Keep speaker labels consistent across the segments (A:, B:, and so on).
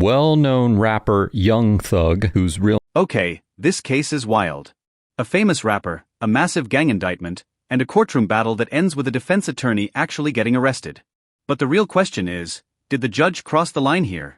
A: Well-known rapper Young Thug, whose real...
B: Okay, this case is wild. A famous rapper, a massive gang indictment, and a courtroom battle that ends with a defense attorney actually getting arrested. But the real question is, did the judge cross the line here?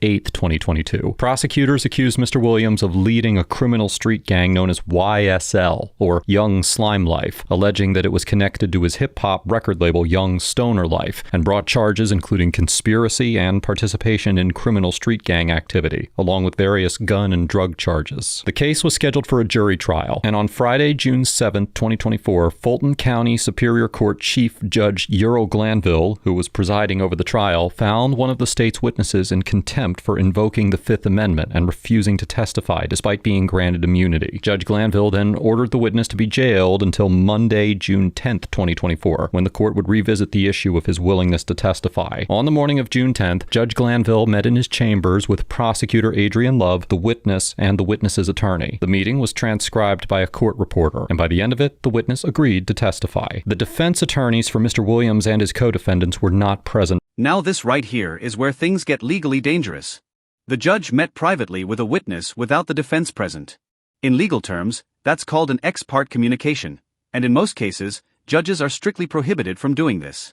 A: 8th, 2022. Prosecutors accused Mr. Williams of leading a criminal street gang known as YSL, or Young Slime Life, alleging that it was connected to his hip-hop record label Young Stoner Life, and brought charges including conspiracy and participation in criminal street gang activity, along with various gun and drug charges. The case was scheduled for a jury trial, and on Friday, June 7, 2024, Fulton County Superior Court Chief Judge Earl Glanville, who was presiding over the trial, found one of the state's witnesses in contempt for invoking the Fifth Amendment and refusing to testify despite being granted immunity. Judge Glanville then ordered the witness to be jailed until Monday, June 10th, 2024, when the court would revisit the issue of his willingness to testify. On the morning of June 10th, Judge Glanville met in his chambers with Prosecutor Adrian Love, the witness, and the witness's attorney. The meeting was transcribed by a court reporter, and by the end of it, the witness agreed to testify. The defense attorneys for Mr. Williams and his co-defendants were not present.
B: Now this right here is where things get legally dangerous. The judge met privately with a witness without the defense present. In legal terms, that's called an ex parte communication, and in most cases, judges are strictly prohibited from doing this.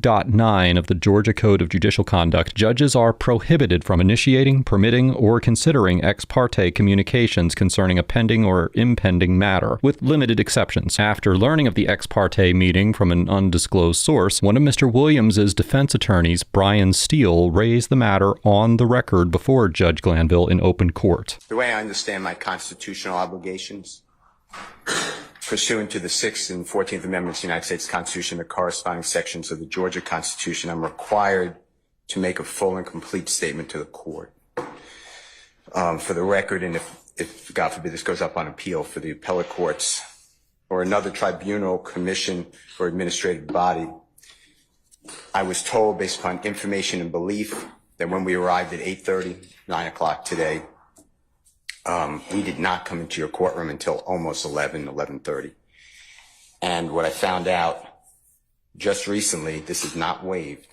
A: 9 of the Georgia Code of Judicial Conduct, judges are prohibited from initiating, permitting, or considering ex parte communications concerning a pending or impending matter, with limited exceptions. After learning of the ex parte meeting from an undisclosed source, one of Mr. Williams's defense attorneys, Brian Steele, raised the matter on the record before Judge Glanville in open court.
C: The way I understand my constitutional obligations, pursuant to the 6th and 14th Amendments of the United States Constitution, the corresponding sections of the Georgia Constitution, I'm required to make a full and complete statement to the court. For the record, and if God forbid this goes up on appeal for the appellate courts or another tribunal, commission, or administrative body, I was told, based upon information and belief, that when we arrived at 8:30, 9 o'clock today, we did not come into your courtroom until almost 11:30. And what I found out just recently, this is not waived,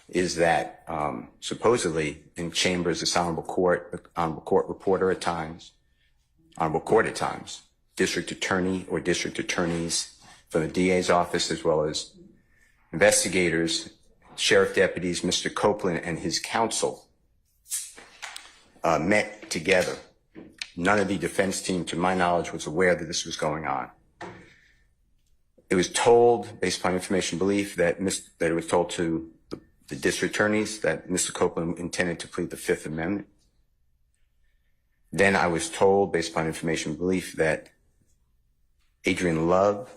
C: is that supposedly in chambers, this honorable court reporter at times, honorable court at times, district attorney or district attorneys from the DA's office, as well as investigators, sheriff deputies, Mr. Copeland and his counsel met together. None of the defense team, to my knowledge, was aware that this was going on. It was told, based upon information belief, that it was told to the district attorneys that Mr. Copeland intended to plead the Fifth Amendment. Then I was told, based upon information belief, that Adrian Love,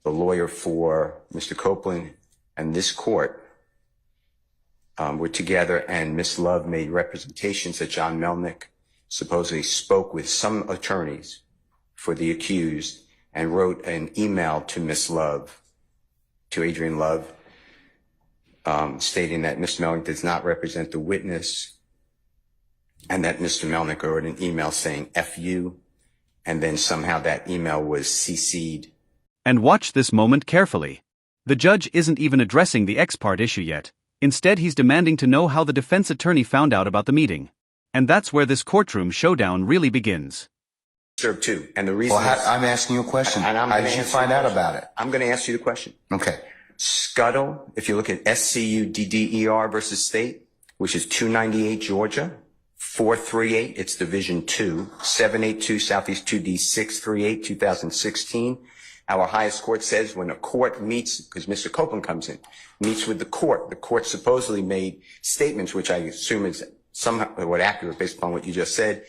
C: the lawyer for Mr. Copeland, and this court were together, and Ms. Love made representations that John Melnick supposedly spoke with some attorneys for the accused and wrote an email to Ms. Love, to Adrian Love, stating that Mr. Melnick does not represent the witness, and that Mr. Melnick wrote an email saying F you, and then somehow that email was CC'd.
B: And watch this moment carefully. The judge isn't even addressing the ex parte issue yet. Instead, he's demanding to know how the defense attorney found out about the meeting. And that's where this courtroom showdown really begins.
C: Served too. And the reason
D: I'm asking you a question. How did you find out about it?
C: I'm going to ask you the question.
D: Okay.
C: Scuttle, if you look at SCUDDER versus State, which is 298 Georgia, 438, it's Division 2, 782 Southeast 2D 638, 2016. Our highest court says when a court meets, because Mr. Copeland comes in, meets with the court supposedly made statements, which I assume is somewhat accurate based upon what you just said.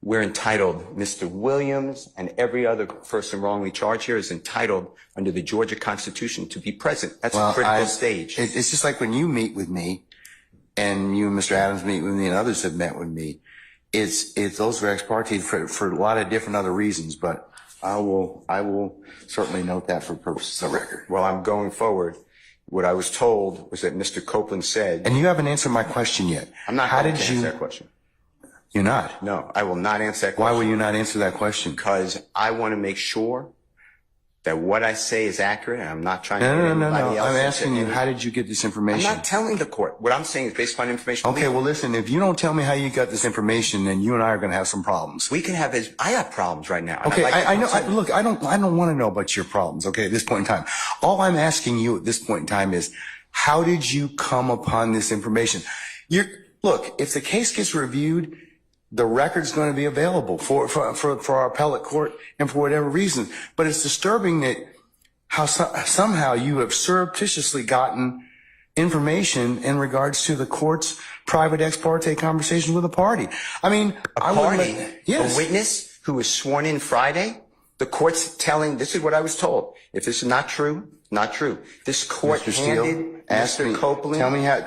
C: We're entitled, Mr. Williams and every other person wrongly charged here is entitled under the Georgia Constitution to be present. That's a critical stage.
D: It's just like when you meet with me, and you and Mr. Adams meet with me, and others have met with me. It's those are ex parte for a lot of different other reasons, but I will certainly note that for purposes of the record.
C: Well, I'm going forward. What I was told was that Mr. Copeland said...
D: And you haven't answered my question yet.
C: I'm not going to answer that question.
D: You're not?
C: No, I will not answer that question.
D: Why will you not answer that question?
C: Because I want to make sure that what I say is accurate, and I'm not trying to
D: No,
C: get
D: no, no,
C: anybody
D: no.
C: else
D: I'm
C: into
D: asking you,
C: any-
D: how did you get this
C: I'm
D: information?
C: not telling the court. What I'm saying is based upon information.
D: Okay, well, listen, if you don't tell me how you got this information, then you and I are going to have some problems.
C: We can have his, I have problems right now. and
D: Okay,
C: I'd like to
D: I know.
C: continue.
D: Look, I don't want to know about your problems. Okay, at this point in time, all I'm asking you at this point in time is, how did you come upon this information? Look, if the case gets reviewed, the record's going to be available for our appellate court and for whatever reason. But it's disturbing that how somehow you have surreptitiously gotten information in regards to the court's private ex parte conversation with a party. I mean,
C: A witness who was sworn in Friday, the court's telling, this is what I was told. If this is not true, not true. This court
D: Mr. Steele,
C: handed
D: ask
C: Mr.
D: me,
C: Copeland.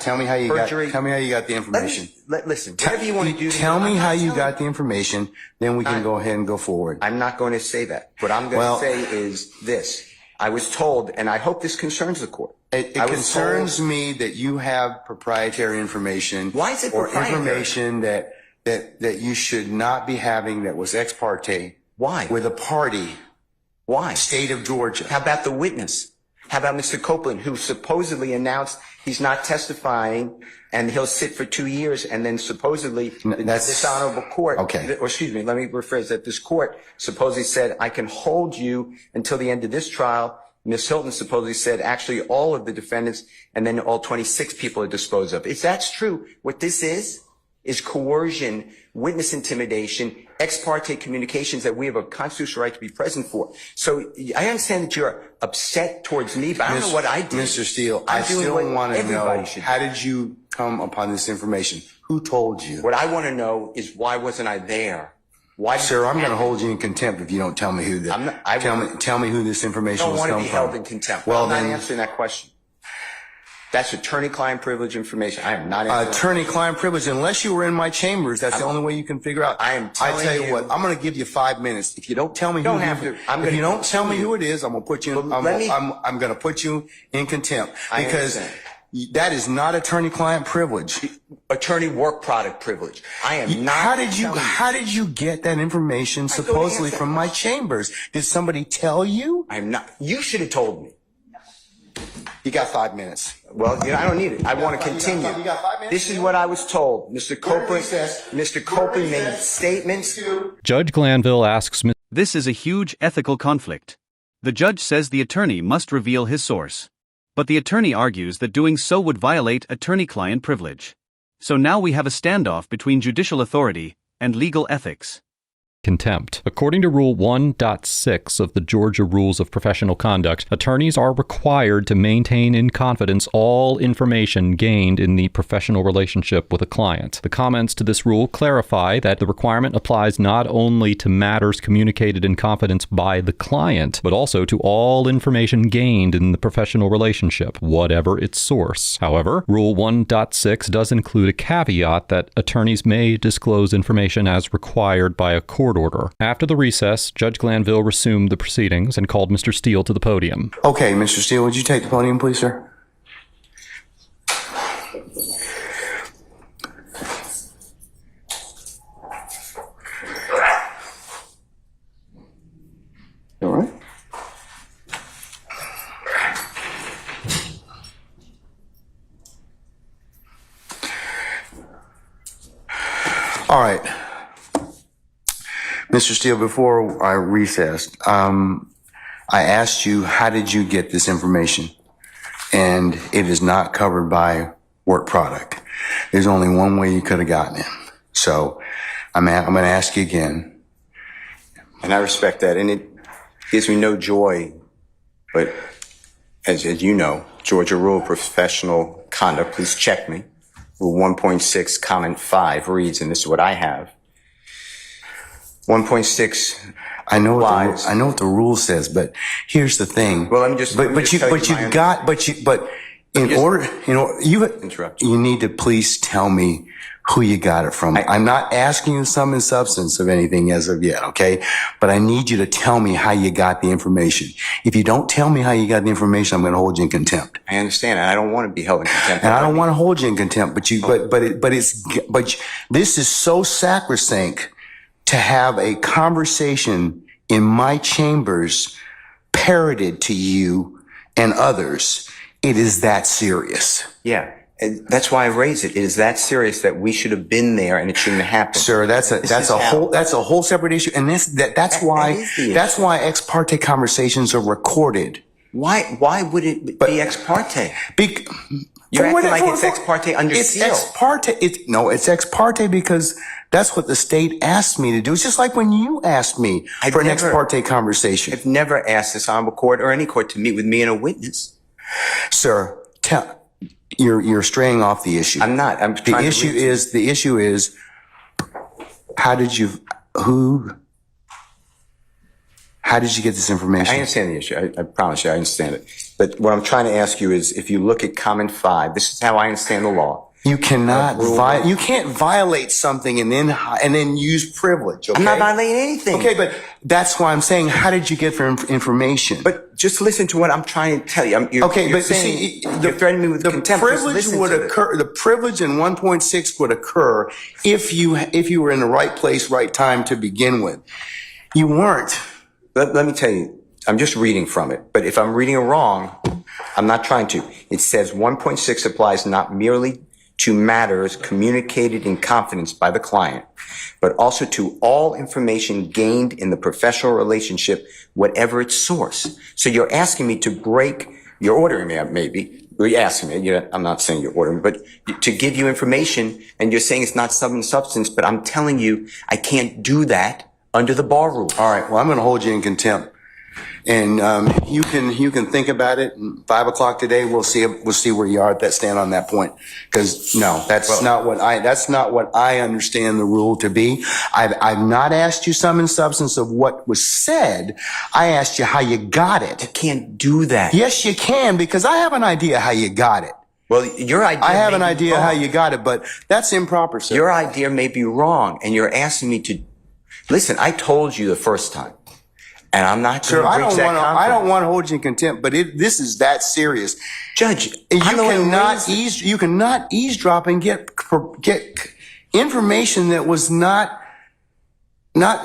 D: tell me how you
C: perjury.
D: got the information.
C: Listen, whatever you want to do.
D: Tell me how you got the information, then we can go ahead and go forward.
C: I'm not going to say that. What I'm going to say is this. I was told, and I hope this concerns the court.
D: It concerns me that you have proprietary information.
C: Why is it
D: or
C: proprietary?
D: information that you should not be having that was ex parte.
C: Why?
D: With a party.
C: Why?
D: State of Georgia.
C: How about the witness? How about Mr. Copeland, who supposedly announced he's not testifying and he'll sit for 2 years, and then supposedly this honorable court,
D: okay.
C: Or excuse me, let me rephrase that. This court supposedly said, I can hold you until the end of this trial. Ms. Hilton supposedly said, actually, all of the defendants and then all 26 people are disposed of. If that's true, what this is coercion, witness intimidation, ex parte communications that we have a constitutional right to be present for. So I understand that you're upset towards me, but I don't know what I did.
D: Mr. Steele, I still want to know, how did you come upon this information? Who told you?
C: What I want to know is, why wasn't I there? Why?
D: Sir, I'm going to hold you in contempt if you don't tell me who tell me who this information was
C: coming from. I don't want to be held in contempt. Well, I'm not answering that question. That's attorney-client privilege information. I am not answering
D: attorney-client privilege. Unless you were in my chambers, that's the only way you can figure out.
C: I
D: tell you what, I'm going to give you 5 minutes. If you don't tell me who if you don't tell me who it is, I'm going to put you in, I'm going to put you in contempt, because that is not attorney-client privilege.
C: Attorney work product privilege. I am not.
D: How did you get that information supposedly from my chambers? Did somebody tell you?
C: I'm not. You should have told me.
D: You got 5 minutes.
C: Well, I don't need it. I want to continue.
D: You got 5 minutes?
C: This is what I was told. Mr. Copeland made statements.
A: Judge Glanville asks
B: This is a huge ethical conflict. The judge says the attorney must reveal his source. But the attorney argues that doing so would violate attorney-client privilege. So now we have a standoff between judicial authority and legal ethics.
A: contempt. According to Rule 1.6 of the Georgia Rules of Professional Conduct, attorneys are required to maintain in confidence all information gained in the professional relationship with a client. The comments to this rule clarify that the requirement applies not only to matters communicated in confidence by the client, but also to all information gained in the professional relationship, whatever its source. However, Rule 1.6 does include a caveat that attorneys may disclose information as required by a court order. After the recess, Judge Glanville resumed the proceedings and called Mr. Steele to the podium.
D: Okay, Mr. Steele, would you take the podium, please, sir? All right. All right. Mr. Steele, before I recessed, I asked you, how did you get this information? And it is not covered by work product. There's only one way you could have gotten it. So I'm going to ask you again.
C: And I respect that. And it gives me no joy. But as you know, Georgia Rule of Professional Conduct, please check me. Rule 1.6, comment 5 reads, and this is what I have. 1.6.
D: I know what the rule says, but here's the thing.
C: Well, let me just.
D: You need to please tell me who you got it from. I'm not asking you sum and substance of anything as of yet, okay? But I need you to tell me how you got the information. If you don't tell me how you got the information, I'm going to hold you in contempt.
C: I understand. I don't want to be held in contempt.
D: And I don't want to hold you in contempt, but this is so sacrosanct to have a conversation in my chambers parroted to you and others, it is that serious.
C: Yeah. And that's why I raised it. It is that serious that we should have been there and it shouldn't have happened.
D: Sir, that's a whole separate issue. And that's why ex parte conversations are recorded.
C: Why would it be ex parte? You're acting like it's ex parte under seal.
D: It's ex parte. It's ex parte because that's what the state asked me to do. It's just like when you asked me for an ex parte conversation.
C: I've never asked this honorable court or any court to meet with me and a witness.
D: Sir, you're straying off the issue.
C: I'm not.
D: The issue is how did you get this information?
C: I understand the issue. I promise you, I understand it. But what I'm trying to ask you is, if you look at comment 5, this is how I understand the law.
D: You cannot you can't violate something and then use privilege. Okay?
C: I'm not violating anything.
D: Okay, but that's why I'm saying, how did you get the information?
C: But just listen to what I'm trying to tell you. You're threatening me with contempt.
D: The privilege in 1.6 would occur if you were in the right place, right time to begin with. You weren't.
C: Let me tell you, I'm just reading from it. But if I'm reading it wrong, I'm not trying to. It says 1.6 applies not merely to matters communicated in confidence by the client, but also to all information gained in the professional relationship, whatever its source. So you're asking me to break, you're ordering me, maybe. You're asking me, I'm not saying you're ordering me, but to give you information, and you're saying it's not substance, but I'm telling you I can't do that under the bar rule.
D: All right, well, I'm going to hold you in contempt. And you can think about it. 5 o'clock today, we'll see where you are at that stand on that point. Because no, that's not what I understand the rule to be. I've not asked you sum and substance of what was said. I asked you how you got it.
C: I can't do that.
D: Yes, you can, because I have an idea how you got it.
C: Well, your idea.
D: I have an idea how you got it, but that's improper, sir.
C: Your idea may be wrong, and you're asking me to listen. I told you the first time. And I'm not going to breach that confidence.
D: I don't want to hold you in contempt, but this is that serious.
C: Judge,
D: you cannot eavesdrop and get information that was not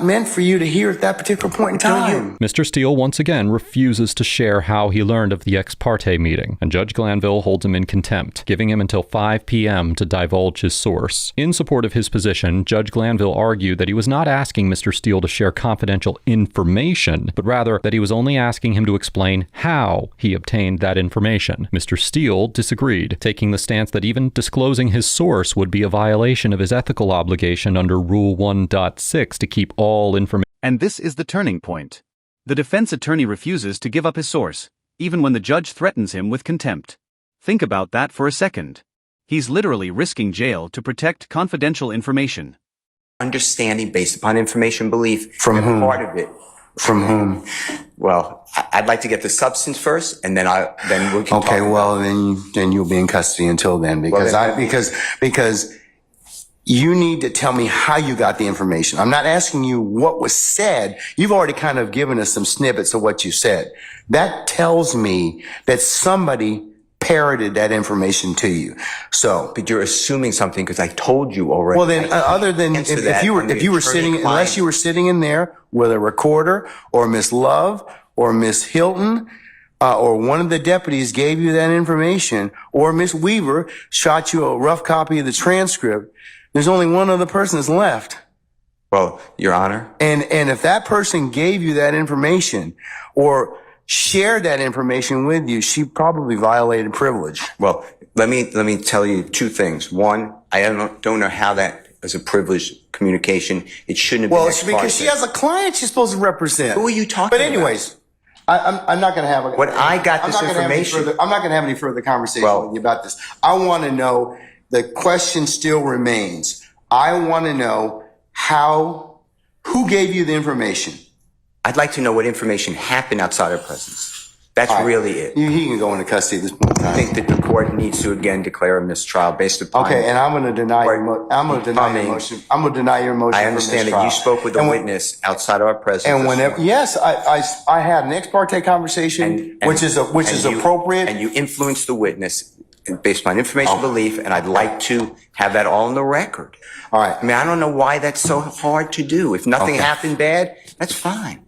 D: meant for you to hear at that particular point in time.
A: Mr. Steele once again refuses to share how he learned of the ex parte meeting, and Judge Glanville holds him in contempt, giving him until 5 p.m. to divulge his source. In support of his position, Judge Glanville argued that he was not asking Mr. Steele to share confidential information, but rather that he was only asking him to explain how he obtained that information. Mr. Steele disagreed, taking the stance that even disclosing his source would be a violation of his ethical obligation under Rule 1.6 to keep all information.
B: And this is the turning point. The defense attorney refuses to give up his source, even when the judge threatens him with contempt. Think about that for a second. He's literally risking jail to protect confidential information.
C: Understanding based upon information belief.
D: From whom?
C: Part of it.
D: From whom?
C: Well, I'd like to get the substance first, and then we can.
D: Okay, well, then you'll be in custody until then, because you need to tell me how you got the information. I'm not asking you what was said. You've already kind of given us some snippets of what you said. That tells me that somebody parroted that information to you. So,
C: but you're assuming something because I told you already.
D: Well, then, other than if you were sitting, unless you were sitting in there with a recorder or Miss Love or Miss Hilton, or one of the deputies gave you that information, or Miss Weaver shot you a rough copy of the transcript, there's only one other person that's left.
C: Well, Your Honor.
D: And if that person gave you that information or shared that information with you, she probably violated privilege.
C: Well, let me tell you two things. One, I don't know how that is a privileged communication. It shouldn't have been.
D: Well, it's because she has a client she's supposed to represent.
C: Who are you talking about?
D: But anyways, I'm not going to have
C: information.
D: I'm not going to have any further conversation with you about this. I want to know. The question still remains. I want to know who gave you the information?
C: I'd like to know what information happened outside our presence. That's really it.
D: He can go into custody at this point in time.
C: I think that the court needs to again declare a mistrial based upon.
D: Okay, and I'm going to deny your motion. I'm going to deny your motion.
C: I understand that you spoke with a witness outside of our presence.
D: And whenever, yes, I had an ex parte conversation, which is appropriate.
C: And you influenced the witness based upon information belief, and I'd like to have that all on the record.
D: All right.
C: I mean, I don't know why that's so hard to do. If nothing happened bad, that's fine.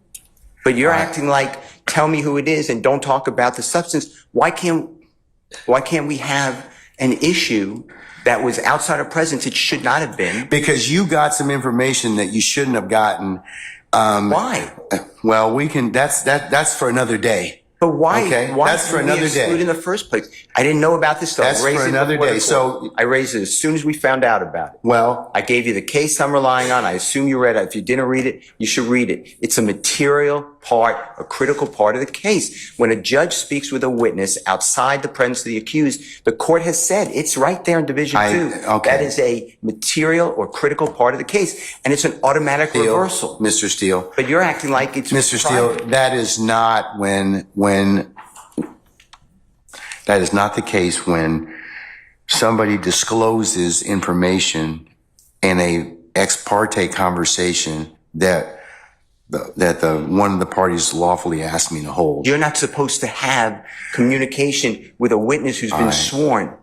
C: But you're acting like tell me who it is and don't talk about the substance. Why can't we have an issue that was outside of presence? It should not have been.
D: Because you got some information that you shouldn't have gotten.
C: Why?
D: Well, that's for another day.
C: But why?
D: Okay,
C: Why
D: that's for another day.
C: In the first place, I didn't know about this stuff.
D: That's for another day. So
C: I raised it as soon as we found out about it.
D: Well,
C: I gave you the case I'm relying on. I assume you read it. If you didn't read it, you should read it. It's a material part, a critical part of the case. When a judge speaks with a witness outside the presence of the accused, the court has said it's right there in Division 2.
D: Okay.
C: That is a material or critical part of the case, and it's an automatic reversal.
D: Mr. Steele.
C: But you're acting like it's
D: Mr. Steele, that is not that is not the case when somebody discloses information in a ex parte conversation that one of the parties lawfully asked me to hold.
C: You're not supposed to have communication with a witness who's been sworn.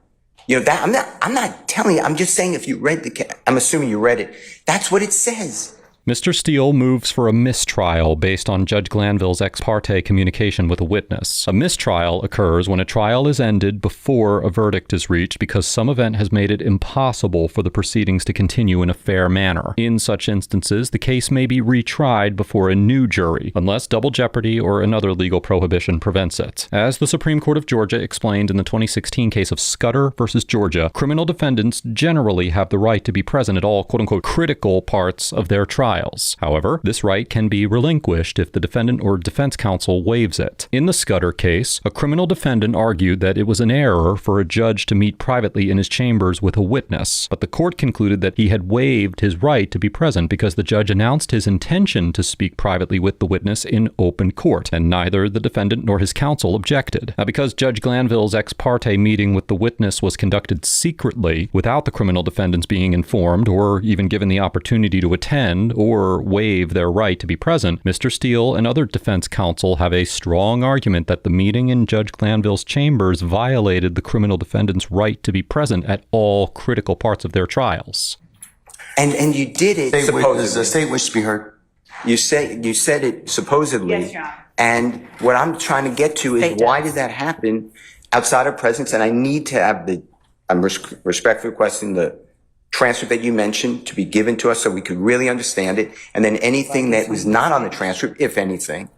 C: You know that I'm not telling you. I'm just saying if you read I'm assuming you read it. That's what it says.
A: Mr. Steele moves for a mistrial based on Judge Glanville's ex parte communication with a witness. A mistrial occurs when a trial is ended before a verdict is reached because some event has made it impossible for the proceedings to continue in a fair manner. In such instances, the case may be retried before a new jury, unless double jeopardy or another legal prohibition prevents it. As the Supreme Court of Georgia explained in the 2016 case of Scudder versus Georgia, criminal defendants generally have the right to be present at all quote-unquote critical parts of their trial. However, this right can be relinquished if the defendant or defense counsel waives it. In the Scudder case, a criminal defendant argued that it was an error for a judge to meet privately in his chambers with a witness, but the court concluded that he had waived his right to be present because the judge announced his intention to speak privately with the witness in open court, and neither the defendant nor his counsel objected. Now, because Judge Glanville's ex parte meeting with the witness was conducted secretly without the criminal defendants being informed or even given the opportunity to attend or waive their right to be present, Mr. Steele and other defense counsel have a strong argument that the meeting in Judge Glanville's chambers violated the criminal defendant's right to be present at all critical parts of their trials.
C: And you did it supposedly.
D: The state wishes to be heard.
C: You said it supposedly.
E: Yes, Your Honor.
C: And what I'm trying to get to is why did that happen outside of presence? And I need to have I'm respectfully requesting the transcript that you mentioned to be given to us so we could really understand it. And then anything that was not on the transcript, if anything,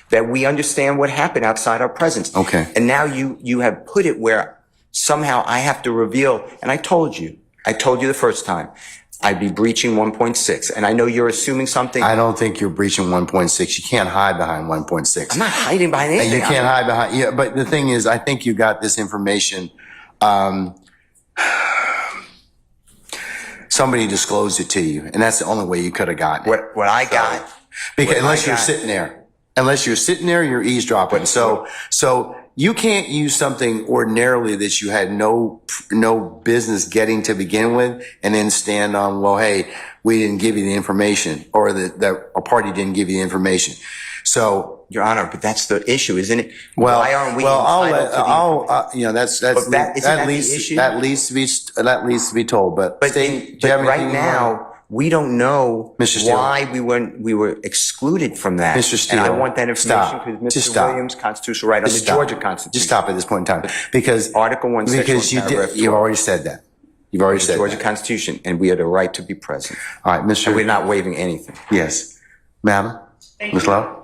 C: that we understand what happened outside our presence.
D: Okay.
C: And now you have put it where somehow I have to reveal, and I told you the first time, I'd be breaching 1.6. And I know you're assuming something.
D: I don't think you're breaching 1.6. You can't hide behind 1.6.
C: I'm not hiding behind anything.
D: You can't hide behind, yeah, but the thing is, I think you got this information, somebody disclosed it to you, and that's the only way you could have gotten it.
C: What I got.
D: Because unless you're sitting there, you're eavesdropping. So you can't use something ordinarily that you had no business getting to begin with, and then stand on, well, hey, we didn't give you the information, or that a party didn't give you the information. So,
C: Your Honor, but that's the issue, isn't it?
D: Well,
C: why aren't we
D: that leads to be told. But
C: right now, we don't know
D: Mr. Steele,
C: why we were excluded from that.
D: Mr. Steele,
C: and I want that information because Mr. Williams' constitutional right on the Georgia Constitution.
D: Just stop at this point in time, because
C: Article 1, Section 1,
D: you've already said that. You've already said
C: Georgia
D: that.
C: Constitution, and we have the right to be present.
D: All right, Mr.
C: And we're not waiving anything.
D: Yes, Madam, Ms. Love.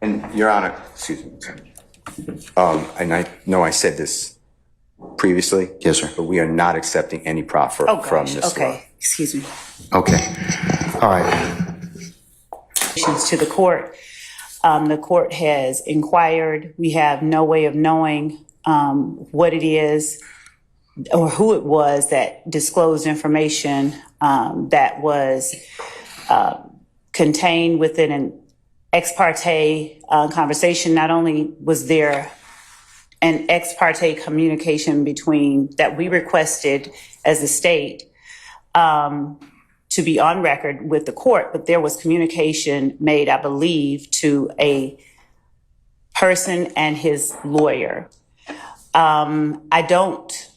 C: And Your Honor, excuse me. And I know I said this previously.
D: Yes, sir.
C: But we are not accepting any proffer from this law.
E: Okay, excuse me.
D: Okay. All right.
E: To the court. The court has inquired. We have no way of knowing what it is or who it was that disclosed information that was contained within an ex parte conversation. Not only was there an ex parte communication that we requested as a state to be on record with the court, but there was communication made, I believe, to a person and his lawyer. I don't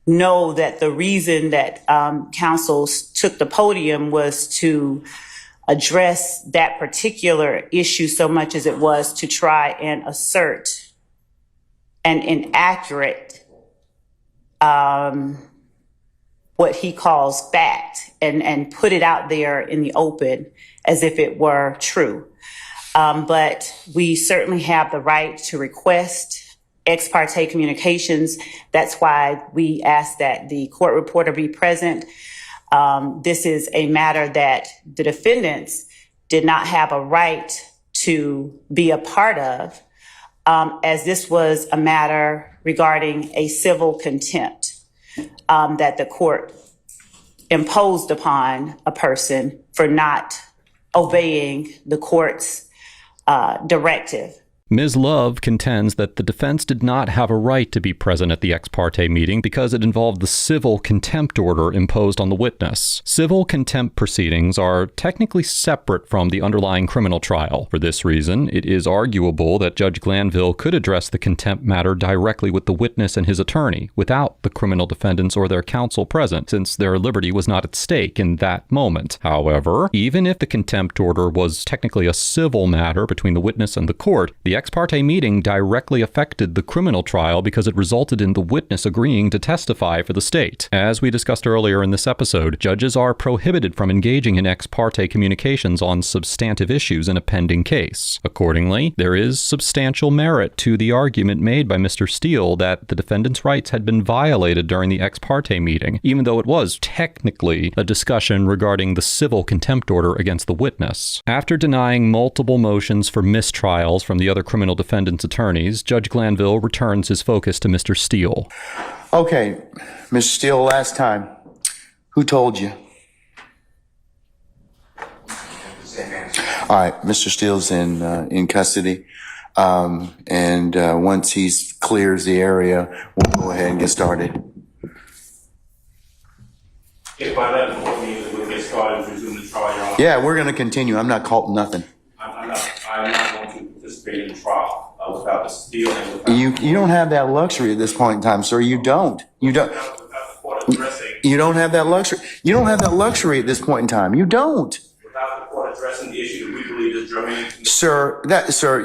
E: know that the reason that counsel took the podium was to address that particular issue so much as it was to try and assert an inaccurate, what he calls fact, and put it out there in the open as if it were true. But we certainly have the right to request ex parte communications. That's why we ask that the court reporter be present. This is a matter that the defendants did not have a right to be a part of, as this was a matter regarding a civil contempt that the court imposed upon a person for not obeying the court's directive.
A: Ms. Love contends that the defense did not have a right to be present at the ex parte meeting because it involved the civil contempt order imposed on the witness. Civil contempt proceedings are technically separate from the underlying criminal trial. For this reason, it is arguable that Judge Glanville could address the contempt matter directly with the witness and his attorney, without the criminal defendants or their counsel present, since their liberty was not at stake in that moment. However, even if the contempt order was technically a civil matter between the witness and the court, the ex parte meeting directly affected the criminal trial because it resulted in the witness agreeing to testify for the state. As we discussed earlier in this episode, judges are prohibited from engaging in ex parte communications on substantive issues in a pending case. Accordingly, there is substantial merit to the argument made by Mr. Steele that the defendant's rights had been violated during the ex parte meeting, even though it was technically a discussion regarding the civil contempt order against the witness. After denying multiple motions for mistrials from the other criminal defendants' attorneys, Judge Glanville returns his focus to Mr. Steele.
D: Okay, Mr. Steele, last time, who told you? All right, Mr. Steele's in custody, and once he clears the area, we'll go ahead and get started.
F: If by that point means we'll get started and resume the trial, Your Honor.
D: Yeah, we're going to continue. I'm not caught nothing.
F: I'm not going to participate in the trial without the Steele and without
D: You don't have that luxury at this point in time, sir. You don't.
F: without the court addressing.
D: You don't have that luxury. You don't have that luxury at this point in time. You don't.
F: Without the court addressing the issue that we believe is germane.
D: Sir,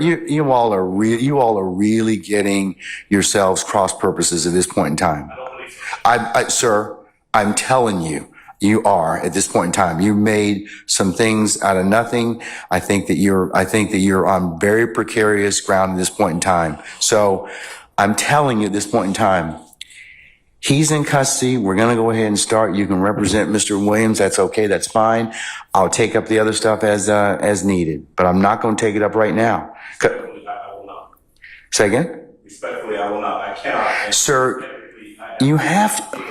D: you all are really getting yourselves cross purposes at this point in time.
F: I don't believe so.
D: Sir, I'm telling you, you are at this point in time. You made some things out of nothing. I think that you're on very precarious ground at this point in time. So I'm telling you at this point in time, he's in custody. We're going to go ahead and start. You can represent Mr. Williams. That's okay. That's fine. I'll take up the other stuff as needed, but I'm not going to take it up right now.
F: Respectfully, I will not.
D: Say again?
F: Respectfully, I will not. I cannot.
D: Sir, you have to.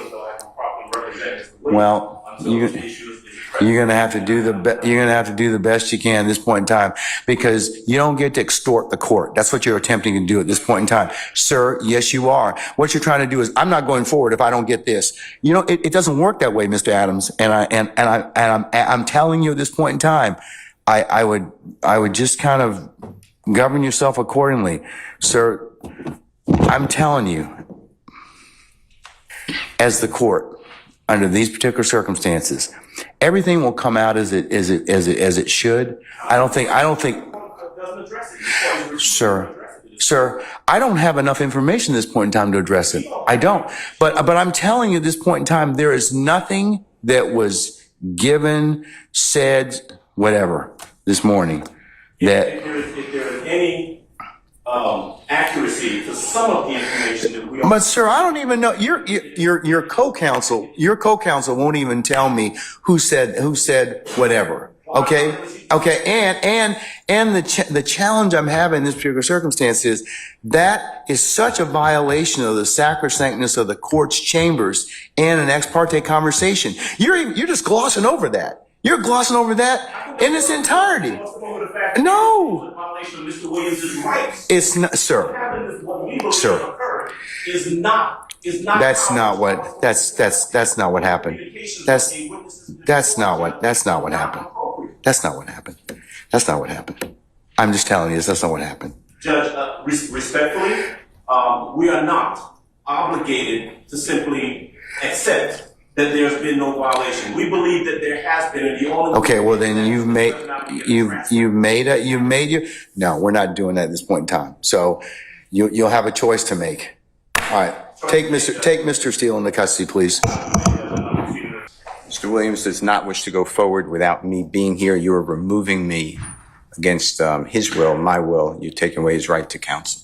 D: Well, you're gonna have to do the best you can at this point in time, because you don't get to extort the court. That's what you're attempting to do at this point in time, sir. Yes, you are. What you're trying to do is, I'm not going forward if I don't get this. You know, it doesn't work that way, Mr. Adams. And I'm telling you at this point in time, I would just kind of govern yourself accordingly, sir. I'm telling you, as the court, under these particular circumstances, everything will come out as it should. I don't think, sir, I don't have enough information at this point in time to address it. I don't. But I'm telling you at this point in time, there is nothing that was given, said, whatever, this morning that.
F: If there is any accuracy to some of the information that we.
D: But sir, I don't even know. Your co-counsel won't even tell me who said whatever. Okay. And the challenge I'm having in this particular circumstance is that is such a violation of the sacrosanctness of the court's chambers and an ex parte conversation. You're just glossing over that. You're glossing over that in its entirety. No. It's not, sir. Sir. That's not what happened. That's not what happened. That's not what happened. I'm just telling you, that's not what happened.
F: Judge, respectfully, we are not obligated to simply accept that there's been no violation. We believe that there has been, and the only.
D: Okay, well then you've made your. No, we're not doing that at this point in time. So you'll have a choice to make. All right, take Mr. Steele into custody, please.
C: Mr. Williams does not wish to go forward without me being here. You are removing me against his will, my will. You're taking away his right to counsel.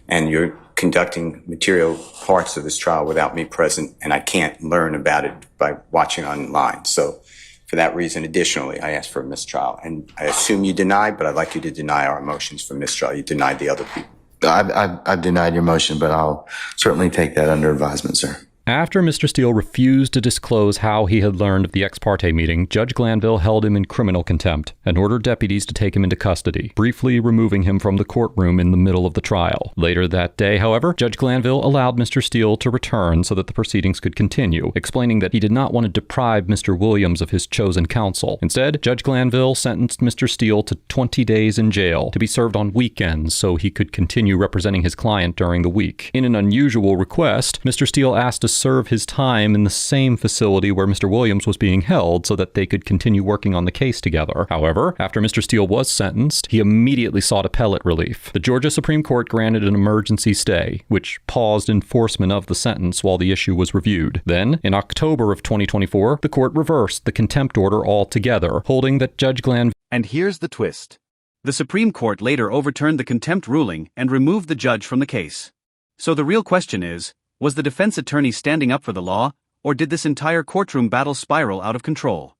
C: And you're conducting material parts of this trial without me present, and I can't learn about it by watching online. So for that reason, additionally, I ask for a mistrial. And I assume you deny, but I'd like you to deny our motions for mistrial. You denied the other people.
D: I've denied your motion, but I'll certainly take that under advisement, sir.
A: After Mr. Steele refused to disclose how he had learned of the ex parte meeting, Judge Glanville held him in criminal contempt and ordered deputies to take him into custody, briefly removing him from the courtroom in the middle of the trial. Later that day, however, Judge Glanville allowed Mr. Steele to return so that the proceedings could continue, explaining that he did not want to deprive Mr. Williams of his chosen counsel. Instead, Judge Glanville sentenced Mr. Steele to 20 days in jail to be served on weekends so he could continue representing his client during the week. In an unusual request, Mr. Steele asked to serve his time in the same facility where Mr. Williams was being held so that they could continue working on the case together. However, after Mr. Steele was sentenced, he immediately sought appellate relief. The Georgia Supreme Court granted an emergency stay, which paused enforcement of the sentence while the issue was reviewed. Then, in October of 2024, the court reversed the contempt order altogether, holding that Judge Glanville.
B: And here's the twist. The Supreme Court later overturned the contempt ruling and removed the judge from the case. So the real question is, was the defense attorney standing up for the law, or did this entire courtroom battle spiral out of control?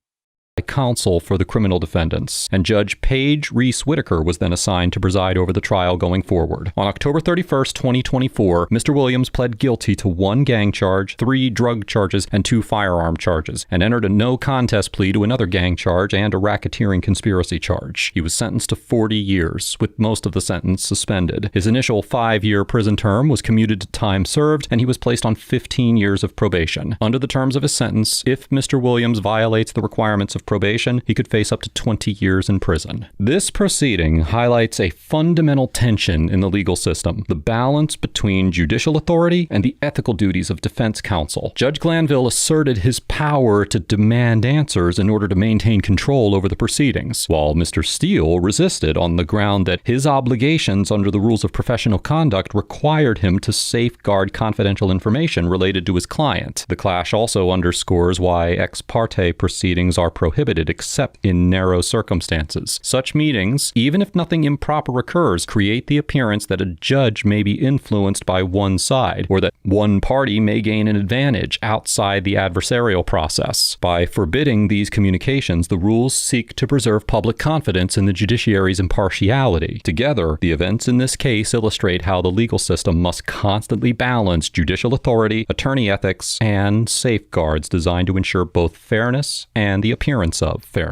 A: Counsel for the criminal defendants, and Judge Paige Reese Whitaker was then assigned to preside over the trial going forward. On October 31st, 2024, Mr. Williams pled guilty to 1 gang charge, 3 drug charges, and 2 firearm charges, and entered a no contest plea to another gang charge and a racketeering conspiracy charge. He was sentenced to 40 years, with most of the sentence suspended. His initial 5-year prison term was commuted to time served, and he was placed on 15 years of probation. Under the terms of his sentence, if Mr. Williams violates the requirements of probation, he could face up to 20 years in prison. This proceeding highlights a fundamental tension in the legal system, the balance between judicial authority and the ethical duties of defense counsel. Judge Glanville asserted his power to demand answers in order to maintain control over the proceedings, while Mr. Steele resisted on the ground that his obligations under the rules of professional conduct required him to safeguard confidential information related to his client. The clash also underscores why ex parte proceedings are prohibited except in narrow circumstances. Such meetings, even if nothing improper occurs, create the appearance that a judge may be influenced by one side, or that one party may gain an advantage outside the adversarial process. By forbidding these communications, the rules seek to preserve public confidence in the judiciary's impartiality. Together, the events in this case illustrate how the legal system must constantly balance judicial authority, attorney ethics, and safeguards designed to ensure both fairness and the appearance of fairness.